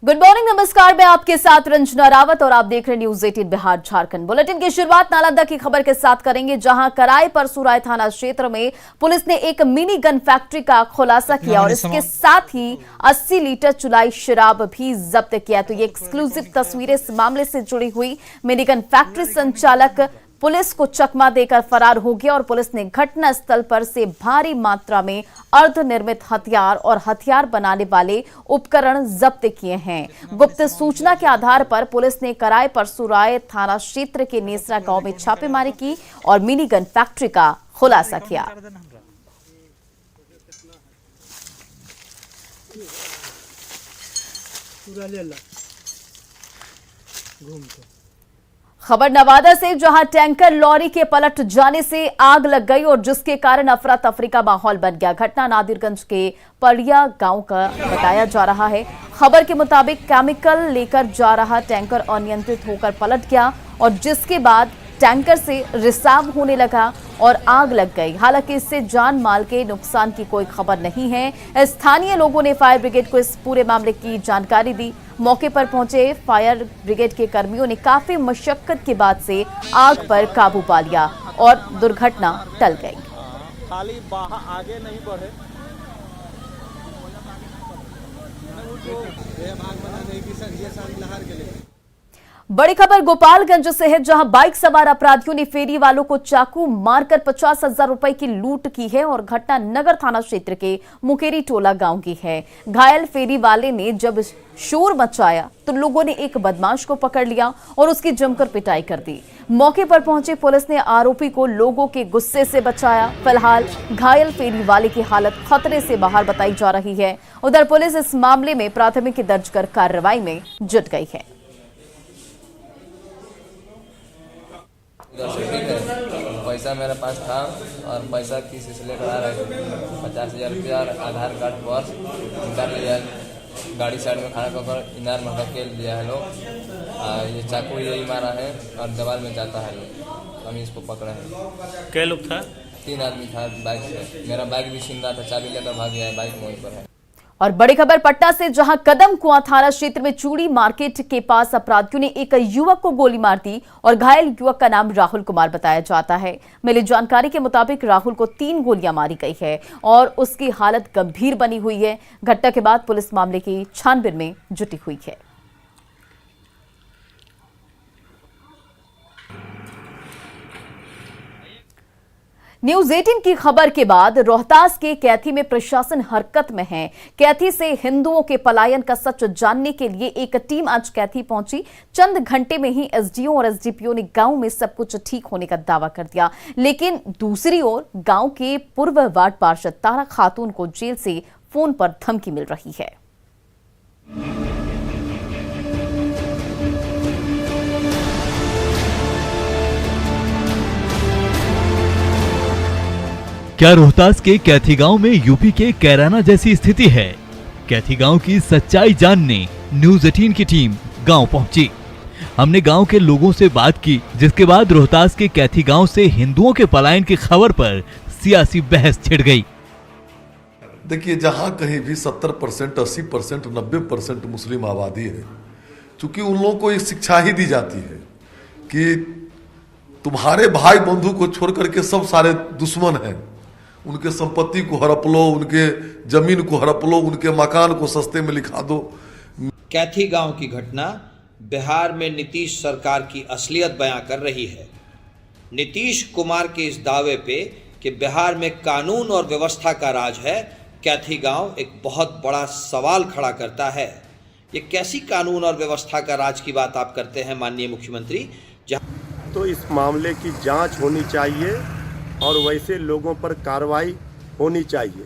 Good morning, नमस्कार। मैं आपके साथ रंजना रावत और आप देख रहे हैं न्यूज 18 बिहार झारखंड। बुलेटिन की शुरुआत नालंदा की खबर के साथ करेंगे, जहां कराई परसुराय थाना क्षेत्र में पुलिस ने एक मिनी गन फैक्ट्री का खुलासा किया और इसके साथ ही 80 लीटर चुलाई शराब भी जब्त किया। तो ये एक्सक्लूसिव तस्वीरें इस मामले से जुड़ी हुई। मिनी गन फैक्ट्री संचालक पुलिस को चकमा देकर फरार हो गया और पुलिस ने घटना स्थल पर से भारी मात्रा में अर्धनिर्मित हथियार और हथियार बनाने वाले उपकरण जब्त किए हैं। गुप्त सूचना के आधार पर पुलिस ने कराई परसुराय थाना क्षेत्र के नेसरा गांव में छापेमारी की और मिनी गन फैक्ट्री का खुलासा किया। खबर नवादा से, जहां टैंकर लॉरी के पलट जाने से आग लग गई और जिसके कारण अफरा तफरी का माहौल बन गया। घटना नादिरगंज के पड़िया गांव का बताया जा रहा है। खबर के मुताबिक केमिकल लेकर जा रहा टैंकर अनियंत्रित होकर पलट गया और जिसके बाद टैंकर से रिसाव होने लगा और आग लग गई। हालांकि इससे जान माल के नुकसान की कोई खबर नहीं है। स्थानीय लोगों ने फायर ब्रिगेड को इस पूरे मामले की जानकारी दी। मौके पर पहुंचे फायर ब्रिगेड के कर्मियों ने काफी मशक्कत के बाद से आग पर काबू पा लिया और दुर्घटना टल गई। खाली आगे नहीं बढ़े, बड़ी खबर गोपालगंज से है, जहां बाइक सवार अपराधियों ने फेरी वालों को चाकू मारकर 50,000 रुपए की लूट की है और घटना नगर थाना क्षेत्र के मुकेरी टोला गांव की है। घायल फेरी वाले ने जब शोर मचाया तो लोगों ने एक बदमाश को पकड़ लिया और उसकी जमकर पिटाई कर दी। मौके पर पहुंची पुलिस ने आरोपी को लोगों के गुस्से से बचाया। फिलहाल घायल फेरी वाले की हालत खतरे से बाहर बताई जा रही है। उधर पुलिस इस मामले में प्राथमिकी दर्ज कर कार्रवाई में जुट गई है। पैसा मेरे पास था और पैसा किसी से लेकर आ रहे थे। 50,000 रुपया आधार कार्ड पर्स निकाल लिया। गाड़ी साइड में खड़ा कर इनार में धकेल दिया है लोग। ये चाकू यही मारा है और दीवार में जाता है लोग। हम इसको पकड़े हैं। क्या लोग था? 3 आदमी था बाइक से। मेरा बाइक भी छीन रहा था, चाबी लेकर भाग गया है। बाइक वहीं पर है। और बड़ी खबर पटना से, जहां कदम कुआं थाना क्षेत्र में चूड़ी मार्केट के पास अपराधियों ने एक युवक को गोली मार दी और घायल युवक का नाम राहुल कुमार बताया जाता है। मिली जानकारी के मुताबिक राहुल को 3 गोलियां मारी गई है और उसकी हालत गंभीर बनी हुई है। घटना के बाद पुलिस मामले की छानबीन में जुटी हुई है। न्यूज 18 की खबर के बाद रोहतास के कैथी में प्रशासन हरकत में है। कैथी से हिंदुओं के पलायन का सच जानने के लिए एक टीम आज कैथी पहुंची। चंद घंटे में ही एसडीओ और एसडीपीओ ने गांव में सब कुछ ठीक होने का दावा कर दिया, लेकिन दूसरी ओर गांव के पूर्व वार्ड पार्षद तारा खातून को जेल से फोन पर धमकी मिल रही है। क्या रोहतास के कैथी गांव में यूपी के कैराना जैसी स्थिति है? कैथी गांव की सच्चाई जानने न्यूज 18 की टीम गांव पहुंची। हमने गांव के लोगों से बात की, जिसके बाद रोहतास के कैथी गांव से हिंदुओं के पलायन की खबर पर सियासी बहस छिड़ गई। देखिए, जहां कहीं भी 70%, 80%, 90% मुस्लिम आबादी है, चूंकि उन लोगों को एक शिक्षा ही दी जाती है कि तुम्हारे भाई बंधु को छोड़ करके सब सारे दुश्मन हैं। उनके संपत्ति को हड़प लो, उनके जमीन को हड़प लो, उनके मकान को सस्ते में लिखा दो। कैथी गांव की घटना बिहार में नीतीश सरकार की असलियत बयां कर रही है। नीतीश कुमार के इस दावे पे कि बिहार में कानून और व्यवस्था का राज है, कैथी गांव एक बहुत बड़ा सवाल खड़ा करता है। ये कैसी कानून और व्यवस्था का राज की बात आप करते हैं माननीय मुख्यमंत्री? तो इस मामले की जांच होनी चाहिए और वैसे लोगों पर कार्रवाई होनी चाहिए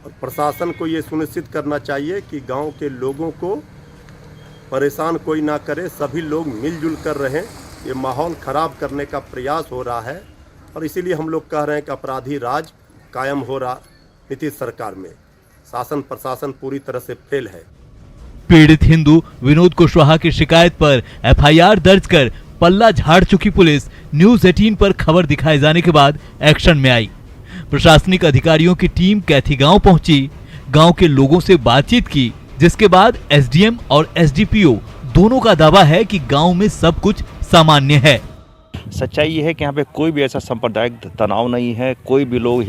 और प्रशासन को ये सुनिश्चित करना चाहिए कि गांव के लोगों को परेशान कोई ना करे, सभी लोग मिलजुल कर रहें। ये माहौल ख़राब करने का प्रयास हो रहा है और इसीलिए हम लोग कह रहे हैं कि अपराधी राज कायम हो रहा नीतीश सरकार में। शासन प्रशासन पूरी तरह से फेल है। पीड़ित हिंदू विनोद कुशवाहा की शिकायत पर एफआईआर दर्ज कर पल्ला झाड़ चुकी पुलिस न्यूज 18 पर खबर दिखाए जाने के बाद एक्शन में आई। प्रशासनिक अधिकारियों की टीम कैथी गांव पहुंची, गांव के लोगों से बातचीत की, जिसके बाद एसडीएम और एसडीपीओ दोनों का दावा है कि गांव में सब कुछ सामान्य है। सच्चाई ये है कि यहाँ पे कोई भी ऐसा सांप्रदायिक तनाव नहीं है, कोई भी लोग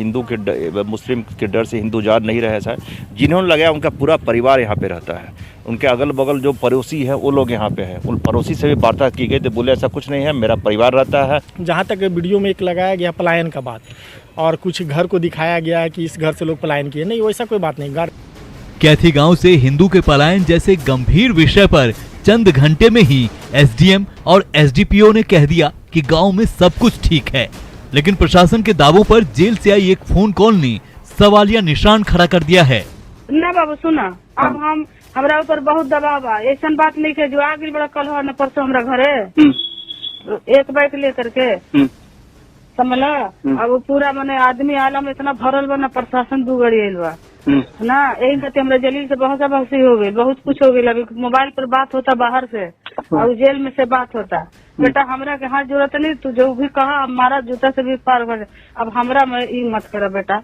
मुस्लिम के डर से हिंदू जात नहीं रहे। सर जिन्होंने लगाया उनका पूरा परिवार यहाँ पे रहता है, उनके अगल बगल जो पड़ोसी है वो लोग यहाँ पे हैं। उन पड़ोसी से भी वार्ता की गई तो बोले ऐसा कुछ नहीं है, मेरा परिवार रहता है। जहाँ तक वीडियो में एक लगाया गया पलायन का बात, और कुछ घर को दिखाया गया है कि इस घर से लोग पलायन किए, नहीं वैसा कोई बात नहीं। कैथी गांव से हिंदू के पलायन जैसे गंभीर विषय पर चंद घंटे में ही एसडीएम और एसडीपीओ ने कह दिया कि गांव में सब कुछ ठीक है। लेकिन प्रशासन के दावों पर जेल से आई एक फोन कॉल ने सवालिया निशान खड़ा कर दिया है। ना बाबू सुना, अब हमरा ऊपर बहुत दबाव है, ऐसा बात नहीं है जो आगे बड़ा कल हो न परसों हमरा घरे एक बाइक लेकर के समझला। अब पूरा मने आदमी आलम इतना भरल बा, न प्रशासन दू गड़ी आयल बा ना, यही कहते हमरा जलील से बहुत बहसी हो गई, बहुत कुछ हो गई। अभी मोबाइल पर बात होता बाहर से और जेल में से बात होता। बेटा हमरा के हाथ जरूरत नहीं, तू जो भी कहा हमारा जूता से भी पार कर, अब हमरा में ई मत करा बेटा।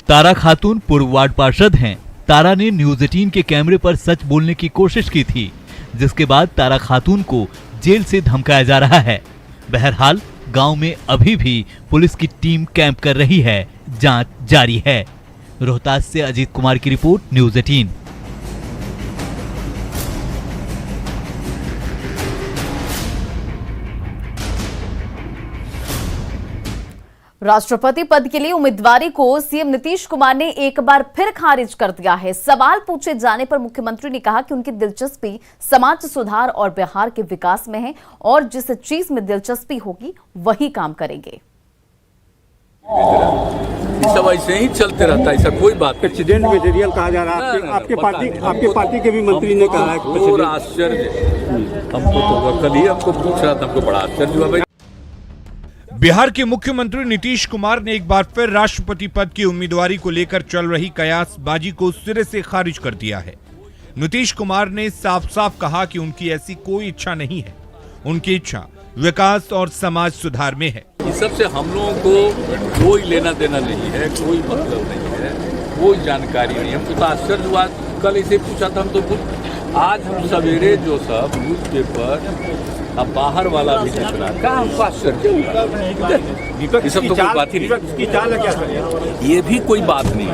तारा खातून पूर्व वार्ड पार्षद हैं। तारा ने न्यूज 18 के कैमरे पर सच बोलने की कोशिश की थी, जिसके बाद तारा खातून को जेल से धमकाया जा रहा है। बहरहाल गांव में अभी भी पुलिस की टीम कैंप कर रही है, जांच जारी है। रोहतास से अजीत कुमार की रिपोर्ट, न्यूज 18। राष्ट्रपति पद के लिए उम्मीदवारी को सीएम नीतीश कुमार ने एक बार फिर खारिज कर दिया है। सवाल पूछे जाने पर मुख्यमंत्री ने कहा कि उनकी दिलचस्पी समाज सुधार और बिहार के विकास में है और जिस चीज में दिलचस्पी होगी वही काम करेंगे। सब ऐसे ही चलते रहता है, ऐसा कोई बात। प्रेसिडेंट मटेरियल कहा जा रहा है, आपके पार्टी के भी मंत्री ने कहा है। और आश्चर्य हमको तो कल ही हमको पूछ रहा था, हमको बड़ा आश्चर्य हुआ। बिहार के मुख्यमंत्री नीतीश कुमार ने एक बार फिर राष्ट्रपति पद की उम्मीदवारी को लेकर चल रही कयासबाजी को सिरे से खारिज कर दिया है। नीतीश कुमार ने साफ साफ कहा कि उनकी ऐसी कोई इच्छा नहीं है, उनकी इच्छा विकास और समाज सुधार में है। इस सब से हम लोगों को कोई लेना देना नहीं है, कोई मतलब नहीं है, कोई जानकारी नहीं। हमको तो आश्चर्य हुआ, कल इसे पूछा था हम तो। आज हम सवेरे जो सब न्यूज पेपर अब बाहर वाला भी दिख रहा है, कहाँ हमको आश्चर्य हुआ। ये सब तो कोई बात ही नहीं, ये भी कोई बात नहीं।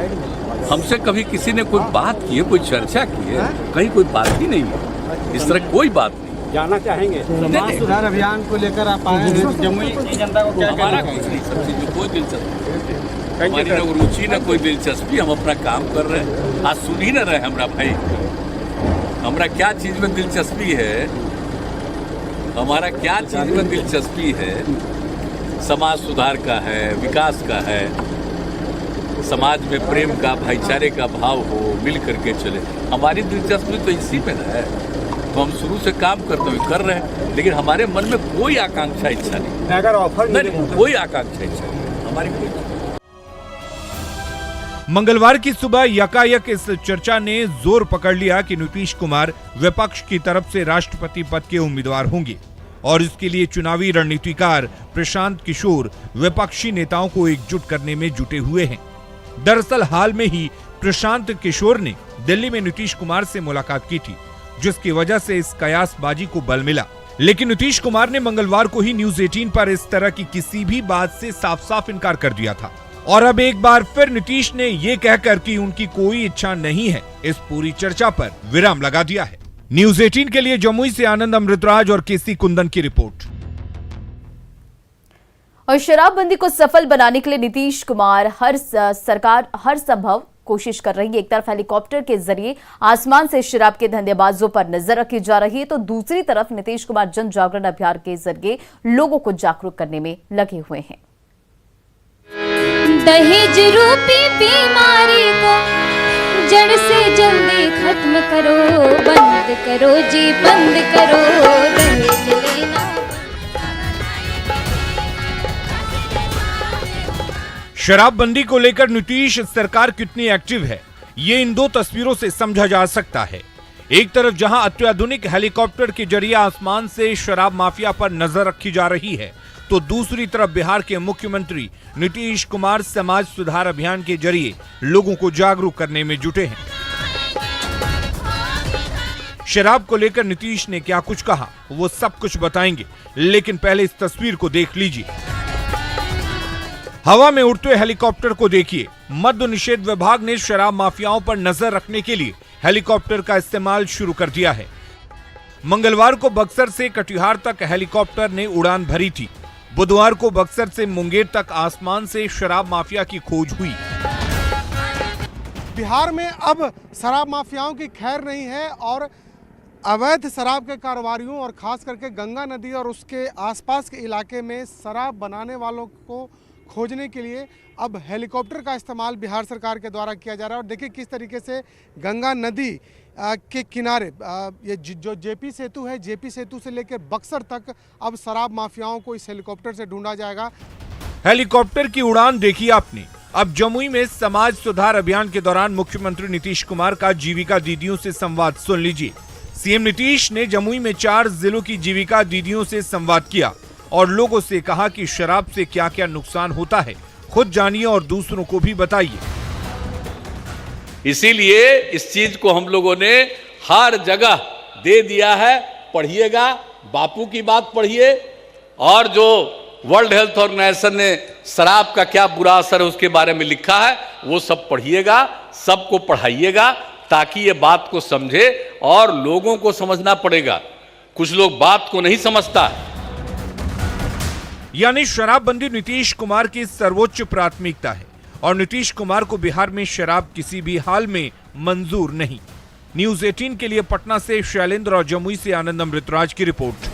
हमसे कभी किसी ने कोई बात की है, कोई चर्चा की है, कहीं कोई बात ही नहीं है, इस तरह कोई बात नहीं। जानना चाहेंगे समाज सुधार अभियान को लेकर आप आए हैं, जमुई की जनता को क्या कहना चाहिए? सब चीज में कोई दिलचस्पी, हमारी न रुचि न कोई दिलचस्पी, हम अपना काम कर रहे हैं। आज सुन ही न रहे हमरा भाई, हमरा क्या चीज में दिलचस्पी है, हमारा क्या चीज में दिलचस्पी है। समाज सुधार का है, विकास का है, समाज में प्रेम का, भाईचारे का भाव हो, मिल करके चले। हमारी दिलचस्पी तो इसी में है, तो हम शुरू से काम करते हुए कर रहे हैं, लेकिन हमारे मन में कोई आकांक्षा इच्छा नहीं। अगर ऑफर नहीं, कोई आकांक्षा इच्छा नहीं हमारी कोई। मंगलवार की सुबह यकायक इस चर्चा ने जोर पकड़ लिया कि नीतीश कुमार विपक्ष की तरफ से राष्ट्रपति पद के उम्मीदवार होंगे और इसके लिए चुनावी रणनीतिकार प्रशांत किशोर विपक्षी नेताओं को एकजुट करने में जुटे हुए हैं। दरअसल हाल में ही प्रशांत किशोर ने दिल्ली में नीतीश कुमार से मुलाकात की थी, जिसकी वजह से इस कयासबाजी को बल मिला। लेकिन नीतीश कुमार ने मंगलवार को ही न्यूज 18 पर इस तरह की किसी भी बात से साफ साफ इनकार कर दिया था और अब एक बार फिर नीतीश ने ये कहकर कि उनकी कोई इच्छा नहीं है, इस पूरी चर्चा पर विराम लगा दिया है। न्यूज 18 के लिए जमुई से आनंद अमृतराज और केसी कुंदन की रिपोर्ट। और शराबबंदी को सफल बनाने के लिए नीतीश कुमार सरकार हर संभव कोशिश कर रही है। एक तरफ हेलीकॉप्टर के जरिए आसमान से शराब के धंधेबाजों पर नजर रखी जा रही है, तो दूसरी तरफ नीतीश कुमार जन जागरण अभियान के जरिए लोगों को जागरूक करने में लगे हुए हैं। दहेज रूपी बीमारी को जड़ से जल्दी खत्म करो, बंद करो जी बंद करो दहेज लेना। शराबबंदी को लेकर नीतीश सरकार कितनी एक्टिव है, ये इन दो तस्वीरों से समझा जा सकता है। एक तरफ जहां अत्याधुनिक हेलीकॉप्टर के जरिए आसमान से शराब माफिया पर नजर रखी जा रही है, तो दूसरी तरफ बिहार के मुख्यमंत्री नीतीश कुमार समाज सुधार अभियान के जरिए लोगों को जागरूक करने में जुटे हैं। शराब को लेकर नीतीश ने क्या कुछ कहा वो सब कुछ बताएंगे, लेकिन पहले इस तस्वीर को देख लीजिए। हवा में उड़ते हेलीकॉप्टर को देखिए। मद्य निषेध विभाग ने शराब माफियाओं पर नजर रखने के लिए हेलीकॉप्टर का इस्तेमाल शुरू कर दिया है। मंगलवार को बक्सर से कटिहार तक हेलीकॉप्टर ने उड़ान भरी थी। बुधवार को बक्सर से मुंगेर तक आसमान से शराब माफिया की खोज हुई। बिहार में अब शराब माफियाओं की खैर नहीं है और अवैध शराब के कारोबारियों और खास करके गंगा नदी और उसके आसपास के इलाके में शराब बनाने वालों को खोजने के लिए अब हेलीकॉप्टर का इस्तेमाल बिहार सरकार के द्वारा किया जा रहा है। और देखिए किस तरीके से गंगा नदी के किनारे ये जो जेपी सेतु है, जेपी सेतु से लेकर बक्सर तक अब शराब माफियाओं को इस हेलीकॉप्टर से ढूंढा जाएगा। हेलीकॉप्टर की उड़ान देखी आपने। अब जमुई में समाज सुधार अभियान के दौरान मुख्यमंत्री नीतीश कुमार का जीविका दीदियों से संवाद सुन लीजिए। सीएम नीतीश ने जमुई में 4 जिलों की जीविका दीदियों से संवाद किया और लोगों से कहा कि शराब से क्या क्या नुकसान होता है, खुद जानिए और दूसरों को भी बताइए। इसीलिए इस चीज को हम लोगों ने हर जगह दे दिया है। पढ़िएगा, बापू की बात पढ़िए और जो वर्ल्ड हेल्थ ऑर्गेनाइजेशन ने शराब का क्या बुरा असर है उसके बारे में लिखा है वो सब पढ़िएगा, सबको पढ़ाइएगा ताकि ये बात को समझे और लोगों को समझना पड़ेगा। कुछ लोग बात को नहीं समझता। यानी शराबबंदी नीतीश कुमार की सर्वोच्च प्राथमिकता है और नीतीश कुमार को बिहार में शराब किसी भी हाल में मंजूर नहीं। न्यूज़ 18 के लिए पटना से शैलेंद्र और जमुई से आनंद अमृतराज की रिपोर्ट।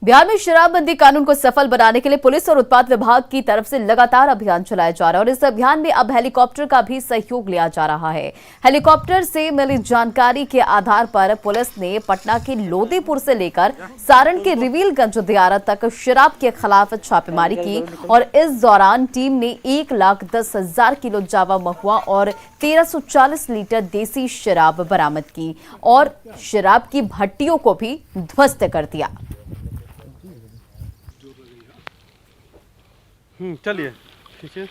बिहार में शराबबंदी कानून को सफल बनाने के लिए पुलिस और उत्पाद विभाग की तरफ से लगातार अभियान चलाया जा रहा है और इस अभियान में अब हेलीकॉप्टर का भी सहयोग लिया जा रहा है। हेलीकॉप्टर से मिली जानकारी के आधार पर पुलिस ने पटना के लोदीपुर से लेकर सारण के रिवीलगंज दियारा तक शराब के खिलाफ छापेमारी की और इस दौरान टीम ने 1,10,000 किलो जावा महुआ और 1340 लीटर देसी शराब बरामद की और शराब की भट्टियों को भी ध्वस्त कर दिया। चलिए ठीक है।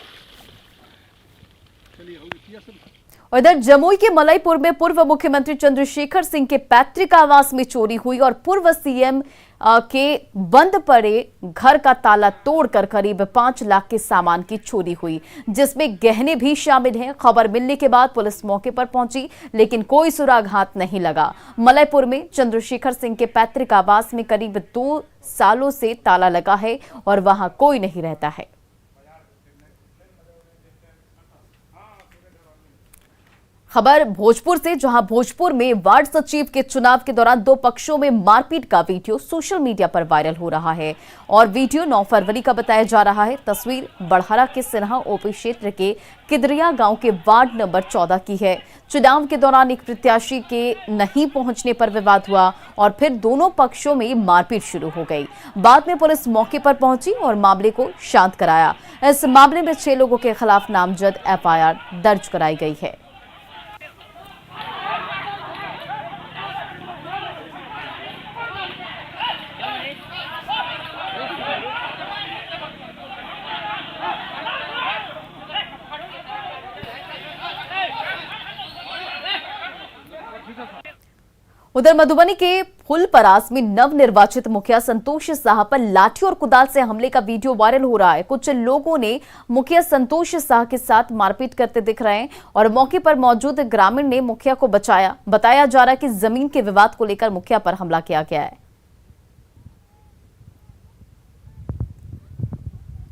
और इधर जमुई के मलईपुर में पूर्व मुख्यमंत्री चंद्रशेखर सिंह के पैतृक आवास में चोरी हुई और पूर्व सीएम के बंद पड़े घर का ताला तोड़कर करीब 5 लाख के सामान की चोरी हुई, जिसमें गहने भी शामिल हैं। खबर मिलने के बाद पुलिस मौके पर पहुंची लेकिन कोई सुराग हाथ नहीं लगा। मलईपुर में चंद्रशेखर सिंह के पैतृक आवास में करीब 2 सालों से ताला लगा है और वहां कोई नहीं रहता है। खबर भोजपुर से, जहां भोजपुर में वार्ड सचिव के चुनाव के दौरान 2 पक्षों में मारपीट का वीडियो सोशल मीडिया पर वायरल हो रहा है और वीडियो 9 फरवरी का बताया जा रहा है। तस्वीर बढ़हरा के सिन्हा ओपी क्षेत्र के किदरिया गांव के वार्ड नंबर 14 की है। चुनाव के दौरान एक प्रत्याशी के नहीं पहुंचने पर विवाद हुआ और फिर दोनों पक्षों में मारपीट शुरू हो गई। बाद में पुलिस मौके पर पहुंची और मामले को शांत कराया। इस मामले में 6 लोगों के खिलाफ नामजद एफआईआर दर्ज कराई गई है। उधर मधुबनी के फुलपरास में नवनिर्वाचित मुखिया संतोष शाह पर लाठी और कुदाल से हमले का वीडियो वायरल हो रहा है। कुछ लोगों ने मुखिया संतोष शाह के साथ मारपीट करते दिख रहे हैं और मौके पर मौजूद ग्रामीण ने मुखिया को बचाया। बताया जा रहा है कि जमीन के विवाद को लेकर मुखिया पर हमला किया गया है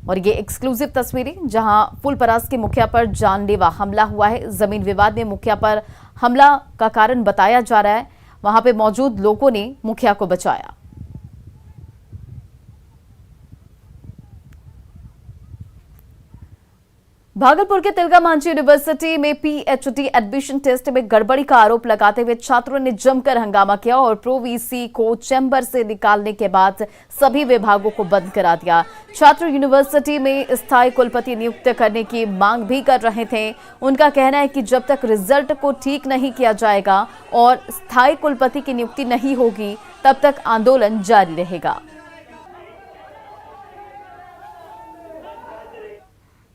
और ये एक्सक्लूसिव तस्वीरें जहां फुलपरास के मुखिया पर जानलेवा हमला हुआ है। जमीन विवाद में मुखिया पर हमला का कारण बताया जा रहा है। वहां पे मौजूद लोगों ने मुखिया को बचाया। भागलपुर के तिलका मांझी यूनिवर्सिटी में पीएचडी एडमिशन टेस्ट में गड़बड़ी का आरोप लगाते हुए छात्रों ने जमकर हंगामा किया और प्रो वीसी को चैम्बर से निकालने के बाद सभी विभागों को बंद करा दिया। छात्र यूनिवर्सिटी में स्थायी कुलपति नियुक्त करने की मांग भी कर रहे थे। उनका कहना है कि जब तक रिजल्ट को ठीक नहीं किया जाएगा और स्थायी कुलपति की नियुक्ति नहीं होगी तब तक आंदोलन जारी रहेगा।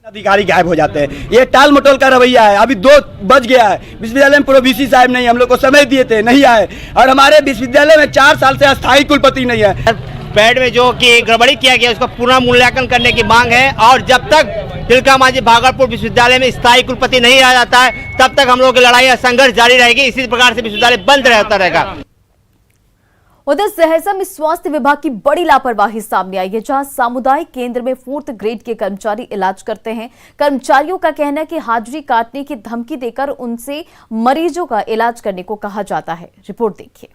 अधिकारी गायब हो जाते हैं। ये टाल मटोल का रवैया है। अभी 2 बज गया है, विश्वविद्यालय में पूर्व वीसी साहब नहीं, हम लोग को समय दिए थे, नहीं आए, और हमारे विश्वविद्यालय में 4 साल से अस्थायी कुलपति नहीं है। पैड में जो कि गड़बड़ी किया गया उसका पुनः मूल्यांकन करने की मांग है, और जब तक तिलका मांझी भागलपुर विश्वविद्यालय में स्थायी कुलपति नहीं आ जाता है तब तक हम लोगों की लड़ाई या संघर्ष जारी रहेगी। इसी प्रकार से विश्वविद्यालय बंद रहता रहेगा। उधर सहरसा में स्वास्थ्य विभाग की बड़ी लापरवाही सामने आई है, जहां सामुदायिक केंद्र में 4th ग्रेड के कर्मचारी इलाज करते हैं। कर्मचारियों का कहना है कि हाजिरी काटने की धमकी देकर उनसे मरीजों का इलाज करने को कहा जाता है। रिपोर्ट देखिए।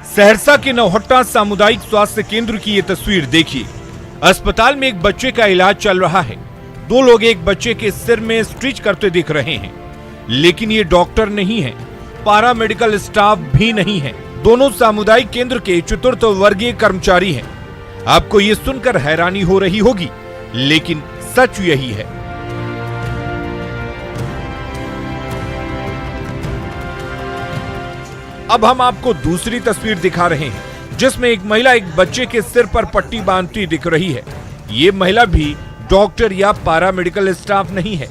सहरसा के नौहट्टा सामुदायिक स्वास्थ्य केंद्र की ये तस्वीर देखिए। अस्पताल में एक बच्चे का इलाज चल रहा है। 2 लोग एक बच्चे के सिर में स्टिच करते दिख रहे हैं, लेकिन ये डॉक्टर नहीं है, पारा मेडिकल स्टाफ भी नहीं है। दोनों सामुदायिक केंद्र के 4th वर्गीय कर्मचारी हैं। आपको ये सुनकर हैरानी हो रही होगी, लेकिन सच यही है। अब हम आपको दूसरी तस्वीर दिखा रहे हैं, जिसमें एक महिला एक बच्चे के सिर पर पट्टी बांधती दिख रही है। ये महिला भी डॉक्टर या पारा मेडिकल स्टाफ नहीं है।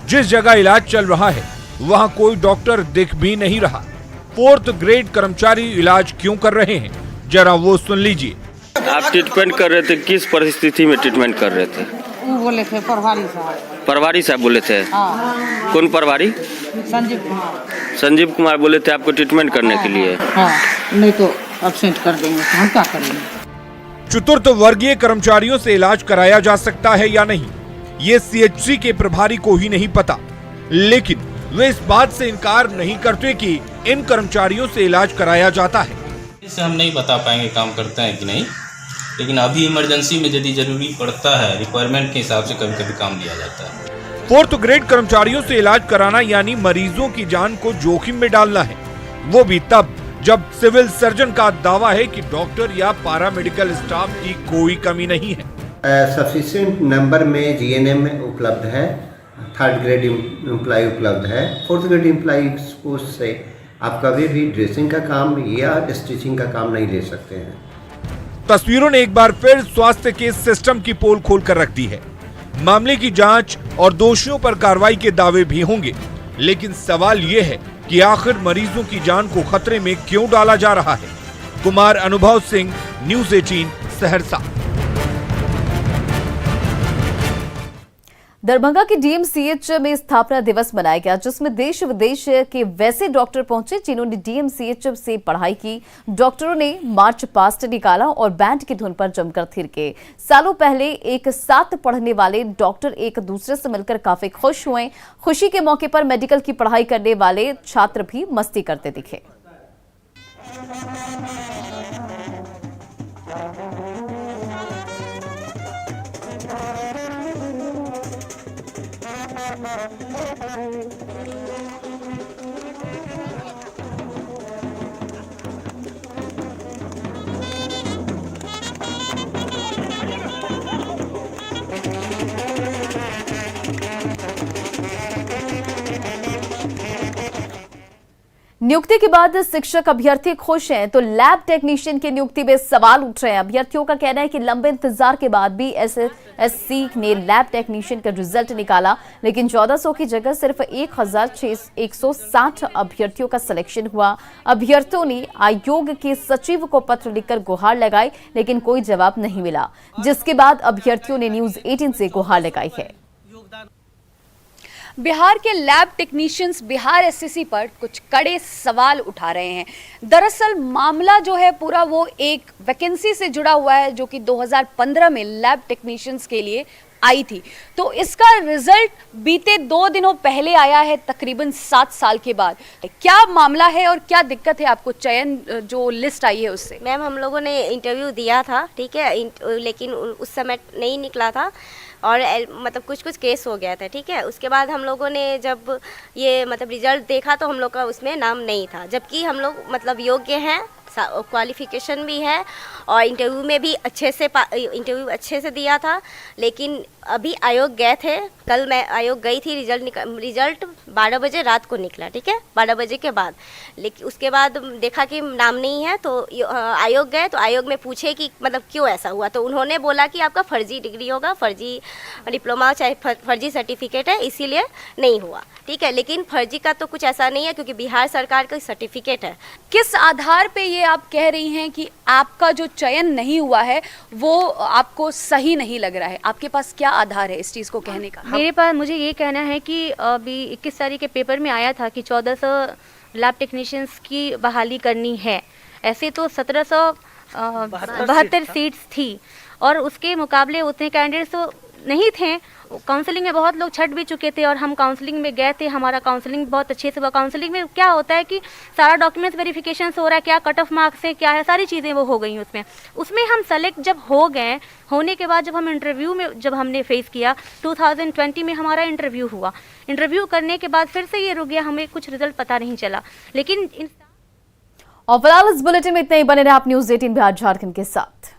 जिस जगह इलाज चल रहा है वहां कोई डॉक्टर दिख भी नहीं रहा। 4th ग्रेड कर्मचारी इलाज क्यों कर रहे हैं, जरा वो सुन लीजिए। आप ट्रीटमेंट कर रहे थे, किस परिस्थिति में ट्रीटमेंट कर रहे थे? वो बोले थे प्रभारी साहब। प्रभारी साहब बोले थे? हाँ। कौन प्रभारी? संजीव कुमार। संजीव कुमार बोले थे आपको ट्रीटमेंट करने के लिए? हाँ, नहीं तो एब्सेंट कर देंगे, तो हम क्या करेंगे? 4th वर्गीय कर्मचारियों से इलाज कराया जा सकता है या नहीं, ये CHC के प्रभारी को ही नहीं पता, लेकिन वे इस बात से इनकार नहीं करते कि इन कर्मचारियों से इलाज कराया जाता है। इससे हम नहीं बता पाएंगे काम करते हैं कि नहीं, लेकिन अभी इमरजेंसी में यदि जरूरी पड़ता है, रिक्वायरमेंट के हिसाब से कभी कभी काम लिया जाता है। 4th ग्रेड कर्मचारियों से इलाज कराना यानी मरीजों की जान को जोखिम में डालना है, वो भी तब जब सिविल सर्जन का दावा है कि डॉक्टर या पारामेडिकल स्टाफ की कोई कमी नहीं है। सफिशिएंट नंबर में GNM उपलब्ध है, 3rd ग्रेड एम्प्लॉय उपलब्ध है। 4th ग्रेड एम्प्लॉय से आप कभी भी ड्रेसिंग का काम या स्टिचिंग का काम नहीं ले सकते हैं। तस्वीरों ने एक बार फिर स्वास्थ्य के सिस्टम की पोल खोल कर रख दी है। मामले की जांच और दोषियों पर कार्रवाई के दावे भी होंगे, लेकिन सवाल ये है कि आखिर मरीजों की जान को खतरे में क्यों डाला जा रहा है। कुमार अनुभव सिंह, न्यूज़ 18 सहरसा। दरभंगा के DMCH में स्थापना दिवस मनाया गया, जिसमें देश विदेश के वैसे डॉक्टर पहुंचे जिन्होंने DMCH से पढ़ाई की। डॉक्टरों ने मार्च पास्ट निकाला और बैंड की धुन पर जमकर थिरके। सालों पहले एक साथ पढ़ने वाले डॉक्टर एक दूसरे से मिलकर काफी खुश हुए। खुशी के मौके पर मेडिकल की पढ़ाई करने वाले छात्र भी मस्ती करते दिखे। नियुक्ति के बाद शिक्षक अभ्यर्थी खुश हैं, तो लैब टेक्नीशियन की नियुक्ति में सवाल उठ रहे हैं। अभ्यर्थियों का कहना है कि लंबे इंतजार के बाद भी SSC ने लैब टेक्नीशियन का रिजल्ट निकाला, लेकिन 1400 की जगह सिर्फ 1160 अभ्यर्थियों का सिलेक्शन हुआ। अभ्यर्थियों ने आयोग के सचिव को पत्र लिखकर गुहार लगाई, लेकिन कोई जवाब नहीं मिला, जिसके बाद अभ्यर्थियों ने न्यूज़ 18 से गुहार लगाई है। बिहार के लैब टेक्नीशियंस बिहार SSC पर कुछ कड़े सवाल उठा रहे हैं। दरअसल मामला जो है पूरा वो एक वैकेंसी से जुड़ा हुआ है, जो कि 2015 में लैब टेक्नीशियंस के लिए आई थी। तो इसका रिजल्ट बीते 2 दिनों पहले आया है, तकरीबन 7 साल के बाद। क्या मामला है और क्या दिक्कत है आपको चयन जो लिस्ट आई है उससे? मैम, हम लोगों ने इंटरव्यू दिया था, ठीक है, लेकिन उस समय नहीं निकला था और मतलब कुछ केस हो गया था, ठीक है। उसके बाद हम लोगों ने जब ये मतलब रिजल्ट देखा तो हम लोग का उसमें नाम नहीं था, जबकि हम लोग मतलब योग्य हैं क्वालिफिकेशन भी है और इंटरव्यू में भी अच्छे से दिया था। लेकिन अभी आयोग गए थे, कल मैं आयोग गई थी, रिजल्ट 12 बजे रात को निकला, ठीक है, 12 बजे के बाद। लेकिन उसके बाद देखा कि नाम नहीं है, तो आयोग गए, तो आयोग में पूछे कि मतलब क्यों ऐसा हुआ, तो उन्होंने बोला कि आपका फर्जी डिग्री होगा, फर्जी डिप्लोमा चाहे फर्जी सर्टिफिकेट है, इसीलिए नहीं हुआ, ठीक है। लेकिन फर्जी का तो कुछ ऐसा नहीं है, क्योंकि बिहार सरकार का सर्टिफिकेट है। किस आधार पे ये आप कह रही हैं कि आपका जो चयन नहीं हुआ है वो आपको सही नहीं लग रहा है? आपके पास क्या आधार है इस चीज़ को कहने का? मेरे पास मुझे ये कहना है कि अभी 21 तारीख के पेपर में आया था कि 1400 लैब टेक्नीशियंस की बहाली करनी है। ऐसे तो 1772 सीट्स थी और उसके मुकाबले उतने कैंडिडेट्स तो नहीं थे। काउंसलिंग में बहुत लोग छट भी चुके थे और हम काउंसलिंग में गए थे, हमारा काउंसलिंग बहुत अच्छे से हुआ। काउंसलिंग में क्या होता है कि सारा डॉक्यूमेंट्स वेरिफिकेशन हो रहा है, क्या कट ऑफ मार्क्स है, क्या है, सारी चीज़ें वो हो गई उसमें हम सेलेक्ट जब हो गए, होने के बाद जब हम इंटरव्यू में जब हमने फेस किया 2020 में हमारा इंटरव्यू हुआ। इंटरव्यू करने के बाद फिर से ये रुक गया, हमें कुछ रिजल्ट पता नहीं चला। लेकिन और फिलहाल इस बुलेटिन में इतना ही। बने रहे आप न्यूज़ 18 बिहार झारखंड के साथ।